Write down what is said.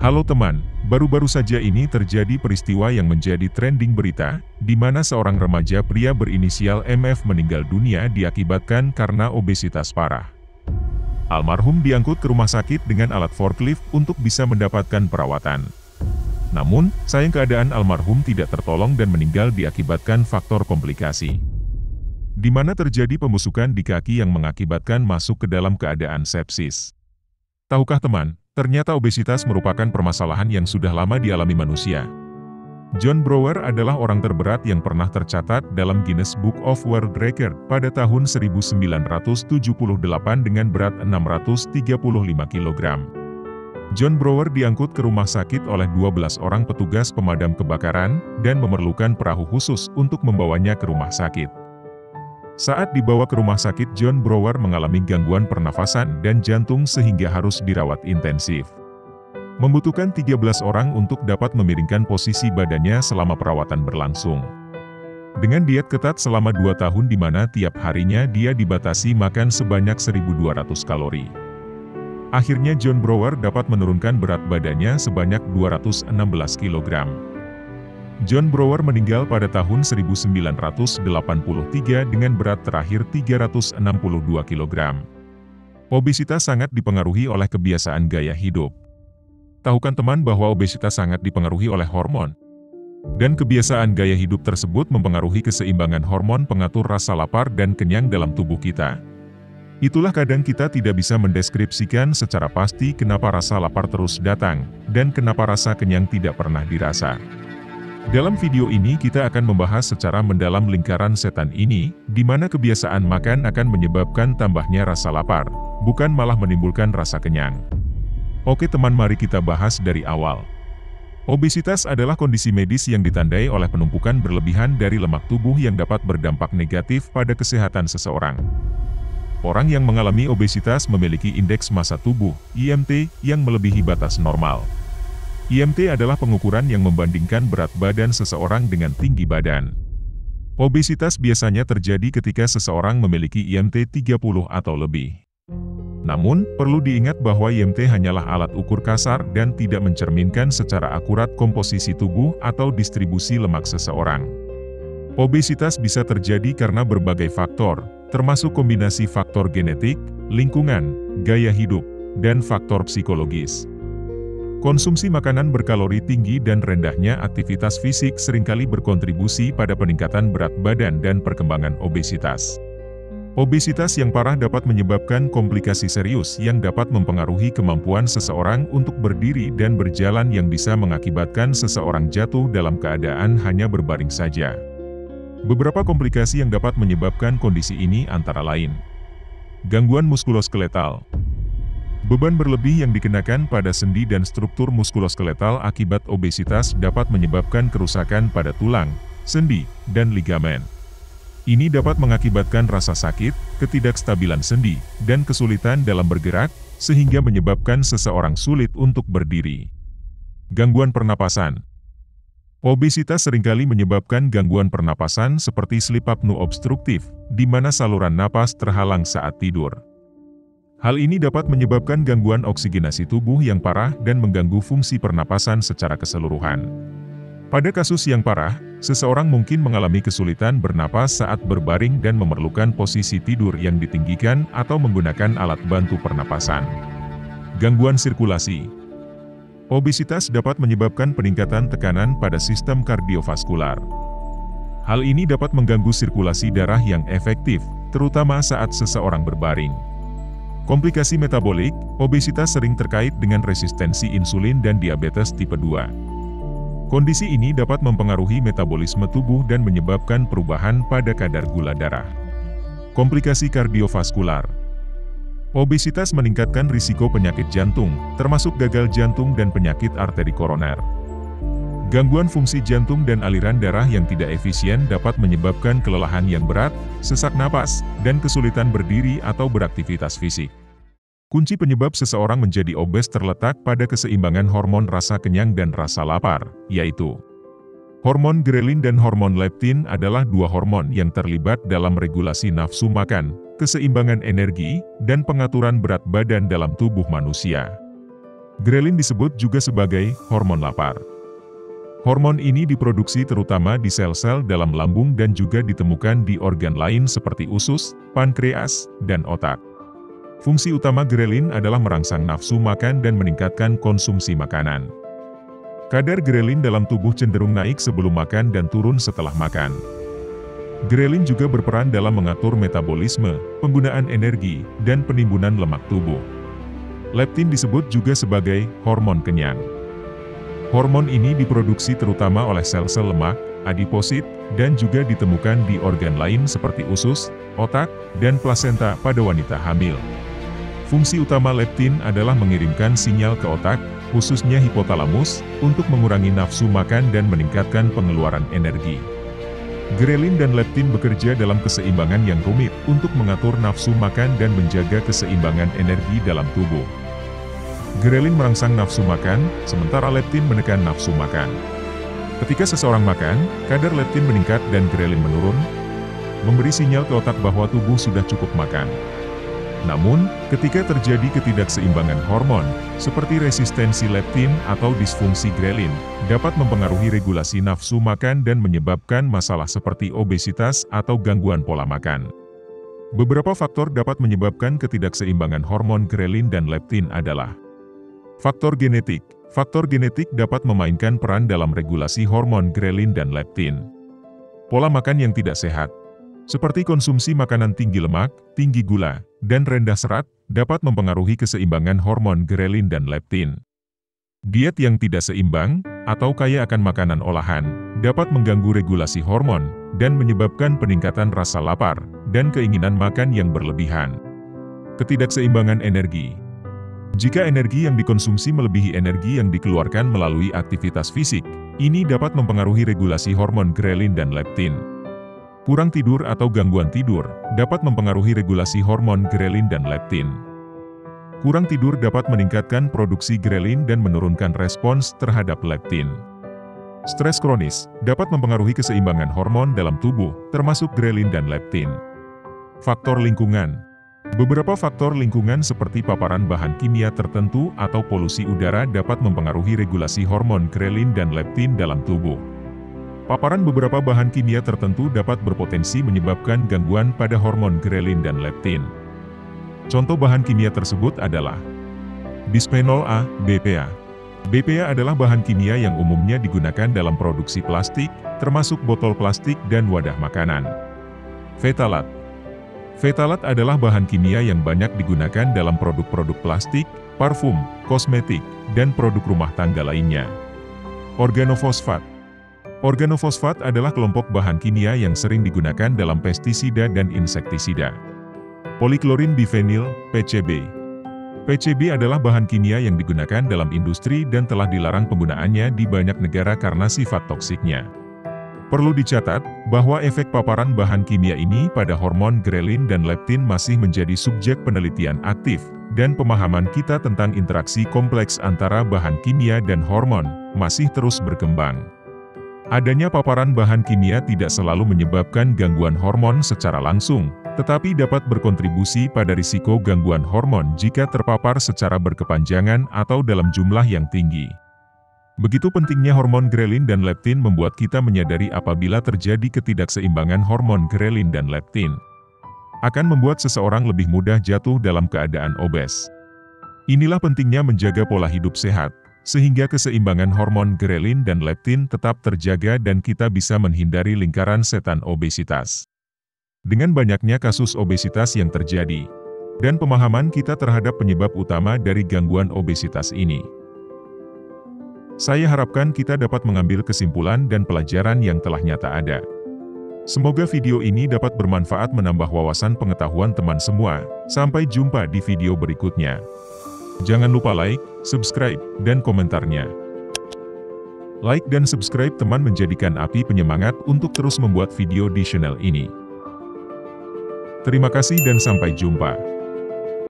Halo teman, baru-baru saja ini terjadi peristiwa yang menjadi trending berita, di mana seorang remaja pria berinisial MF meninggal dunia diakibatkan karena obesitas parah. Almarhum diangkut ke rumah sakit dengan alat forklift untuk bisa mendapatkan perawatan. Namun, sayang keadaan almarhum tidak tertolong dan meninggal diakibatkan faktor komplikasi, di mana terjadi pembusukan di kaki yang mengakibatkan masuk ke dalam keadaan sepsis. Tahukah teman, ternyata obesitas merupakan permasalahan yang sudah lama dialami manusia. John Brower adalah orang terberat yang pernah tercatat dalam Guinness Book of World Record pada tahun 1978 dengan berat 635 kg. John Brower diangkut ke rumah sakit oleh 12 orang petugas pemadam kebakaran dan memerlukan perahu khusus untuk membawanya ke rumah sakit. Saat dibawa ke rumah sakit, John Brower mengalami gangguan pernafasan dan jantung sehingga harus dirawat intensif. Membutuhkan 13 orang untuk dapat memiringkan posisi badannya selama perawatan berlangsung. Dengan diet ketat selama 2 tahun di mana tiap harinya dia dibatasi makan sebanyak 1.200 kalori. Akhirnya John Brower dapat menurunkan berat badannya sebanyak 216 kg. John Brower meninggal pada tahun 1983 dengan berat terakhir 362 kg. Obesitas sangat dipengaruhi oleh kebiasaan gaya hidup. Tahukah teman bahwa obesitas sangat dipengaruhi oleh hormon? Dan kebiasaan gaya hidup tersebut mempengaruhi keseimbangan hormon pengatur rasa lapar dan kenyang dalam tubuh kita. Itulah kadang kita tidak bisa mendeskripsikan secara pasti kenapa rasa lapar terus datang, dan kenapa rasa kenyang tidak pernah dirasa. Dalam video ini kita akan membahas secara mendalam lingkaran setan ini, di mana kebiasaan makan akan menyebabkan tambahnya rasa lapar, bukan malah menimbulkan rasa kenyang. Oke teman, mari kita bahas dari awal. Obesitas adalah kondisi medis yang ditandai oleh penumpukan berlebihan dari lemak tubuh yang dapat berdampak negatif pada kesehatan seseorang. Orang yang mengalami obesitas memiliki indeks massa tubuh, IMT, yang melebihi batas normal. IMT adalah pengukuran yang membandingkan berat badan seseorang dengan tinggi badan. Obesitas biasanya terjadi ketika seseorang memiliki IMT 30 atau lebih. Namun, perlu diingat bahwa IMT hanyalah alat ukur kasar dan tidak mencerminkan secara akurat komposisi tubuh atau distribusi lemak seseorang. Obesitas bisa terjadi karena berbagai faktor, termasuk kombinasi faktor genetik, lingkungan, gaya hidup, dan faktor psikologis. Konsumsi makanan berkalori tinggi dan rendahnya aktivitas fisik seringkali berkontribusi pada peningkatan berat badan dan perkembangan obesitas. Obesitas yang parah dapat menyebabkan komplikasi serius yang dapat mempengaruhi kemampuan seseorang untuk berdiri dan berjalan yang bisa mengakibatkan seseorang jatuh dalam keadaan hanya berbaring saja. Beberapa komplikasi yang dapat menyebabkan kondisi ini antara lain: gangguan muskuloskeletal. Beban berlebih yang dikenakan pada sendi dan struktur muskuloskeletal akibat obesitas dapat menyebabkan kerusakan pada tulang, sendi, dan ligamen. Ini dapat mengakibatkan rasa sakit, ketidakstabilan sendi, dan kesulitan dalam bergerak, sehingga menyebabkan seseorang sulit untuk berdiri. Gangguan pernapasan. Obesitas seringkali menyebabkan gangguan pernapasan seperti sleep apnea obstruktif, di mana saluran napas terhalang saat tidur. Hal ini dapat menyebabkan gangguan oksigenasi tubuh yang parah dan mengganggu fungsi pernapasan secara keseluruhan. Pada kasus yang parah, seseorang mungkin mengalami kesulitan bernapas saat berbaring dan memerlukan posisi tidur yang ditinggikan atau menggunakan alat bantu pernapasan. Gangguan sirkulasi. Obesitas dapat menyebabkan peningkatan tekanan pada sistem kardiovaskular. Hal ini dapat mengganggu sirkulasi darah yang efektif, terutama saat seseorang berbaring. Komplikasi metabolik, obesitas sering terkait dengan resistensi insulin dan diabetes tipe 2. Kondisi ini dapat mempengaruhi metabolisme tubuh dan menyebabkan perubahan pada kadar gula darah. Komplikasi kardiovaskular. Obesitas meningkatkan risiko penyakit jantung, termasuk gagal jantung dan penyakit arteri koroner. Gangguan fungsi jantung dan aliran darah yang tidak efisien dapat menyebabkan kelelahan yang berat, sesak napas, dan kesulitan berdiri atau beraktivitas fisik. Kunci penyebab seseorang menjadi obes terletak pada keseimbangan hormon rasa kenyang dan rasa lapar, yaitu hormon grelin dan hormon leptin adalah dua hormon yang terlibat dalam regulasi nafsu makan, keseimbangan energi, dan pengaturan berat badan dalam tubuh manusia. Grelin disebut juga sebagai hormon lapar. Hormon ini diproduksi terutama di sel-sel dalam lambung dan juga ditemukan di organ lain seperti usus, pankreas, dan otak. Fungsi utama grelin adalah merangsang nafsu makan dan meningkatkan konsumsi makanan. Kadar grelin dalam tubuh cenderung naik sebelum makan dan turun setelah makan. Grelin juga berperan dalam mengatur metabolisme, penggunaan energi, dan penimbunan lemak tubuh. Leptin disebut juga sebagai hormon kenyang. Hormon ini diproduksi terutama oleh sel-sel lemak, adiposit, dan juga ditemukan di organ lain seperti usus, otak, dan plasenta pada wanita hamil. Fungsi utama leptin adalah mengirimkan sinyal ke otak, khususnya hipotalamus, untuk mengurangi nafsu makan dan meningkatkan pengeluaran energi. Grelin dan leptin bekerja dalam keseimbangan yang rumit untuk mengatur nafsu makan dan menjaga keseimbangan energi dalam tubuh. Grelin merangsang nafsu makan, sementara leptin menekan nafsu makan. Ketika seseorang makan, kadar leptin meningkat dan grelin menurun, memberi sinyal ke otak bahwa tubuh sudah cukup makan. Namun, ketika terjadi ketidakseimbangan hormon, seperti resistensi leptin atau disfungsi grelin, dapat mempengaruhi regulasi nafsu makan dan menyebabkan masalah seperti obesitas atau gangguan pola makan. Beberapa faktor dapat menyebabkan ketidakseimbangan hormon grelin dan leptin adalah faktor genetik. Faktor genetik dapat memainkan peran dalam regulasi hormon grelin dan leptin. Pola makan yang tidak sehat, seperti konsumsi makanan tinggi lemak, tinggi gula, dan rendah serat, dapat mempengaruhi keseimbangan hormon grelin dan leptin. Diet yang tidak seimbang, atau kaya akan makanan olahan, dapat mengganggu regulasi hormon, dan menyebabkan peningkatan rasa lapar, dan keinginan makan yang berlebihan. Ketidakseimbangan energi. Jika energi yang dikonsumsi melebihi energi yang dikeluarkan melalui aktivitas fisik, ini dapat mempengaruhi regulasi hormon grelin dan leptin. Kurang tidur atau gangguan tidur dapat mempengaruhi regulasi hormon grelin dan leptin. Kurang tidur dapat meningkatkan produksi grelin dan menurunkan respons terhadap leptin. Stres kronis dapat mempengaruhi keseimbangan hormon dalam tubuh, termasuk grelin dan leptin. Faktor lingkungan. Beberapa faktor lingkungan seperti paparan bahan kimia tertentu atau polusi udara dapat mempengaruhi regulasi hormon grelin dan leptin dalam tubuh. Paparan beberapa bahan kimia tertentu dapat berpotensi menyebabkan gangguan pada hormon grelin dan leptin. Contoh bahan kimia tersebut adalah bisphenol A, BPA. BPA adalah bahan kimia yang umumnya digunakan dalam produksi plastik, termasuk botol plastik dan wadah makanan. Fetalat. Fetalat adalah bahan kimia yang banyak digunakan dalam produk-produk plastik, parfum, kosmetik, dan produk rumah tangga lainnya. Organofosfat. Organofosfat adalah kelompok bahan kimia yang sering digunakan dalam pestisida dan insektisida. Poliklorin bifenil, PCB. PCB adalah bahan kimia yang digunakan dalam industri dan telah dilarang penggunaannya di banyak negara karena sifat toksiknya. Perlu dicatat, bahwa efek paparan bahan kimia ini pada hormon grelin dan leptin masih menjadi subjek penelitian aktif, dan pemahaman kita tentang interaksi kompleks antara bahan kimia dan hormon masih terus berkembang. Adanya paparan bahan kimia tidak selalu menyebabkan gangguan hormon secara langsung, tetapi dapat berkontribusi pada risiko gangguan hormon jika terpapar secara berkepanjangan atau dalam jumlah yang tinggi. Begitu pentingnya hormon grelin dan leptin membuat kita menyadari apabila terjadi ketidakseimbangan hormon grelin dan leptin akan membuat seseorang lebih mudah jatuh dalam keadaan obes. Inilah pentingnya menjaga pola hidup sehat, sehingga keseimbangan hormon grelin dan leptin tetap terjaga dan kita bisa menghindari lingkaran setan obesitas. Dengan banyaknya kasus obesitas yang terjadi, dan pemahaman kita terhadap penyebab utama dari gangguan obesitas ini, saya harapkan kita dapat mengambil kesimpulan dan pelajaran yang telah nyata ada. Semoga video ini dapat bermanfaat menambah wawasan pengetahuan teman semua. Sampai jumpa di video berikutnya. Jangan lupa like, subscribe, dan komentarnya. Like dan subscribe teman menjadikan api penyemangat untuk terus membuat video di channel ini. Terima kasih dan sampai jumpa.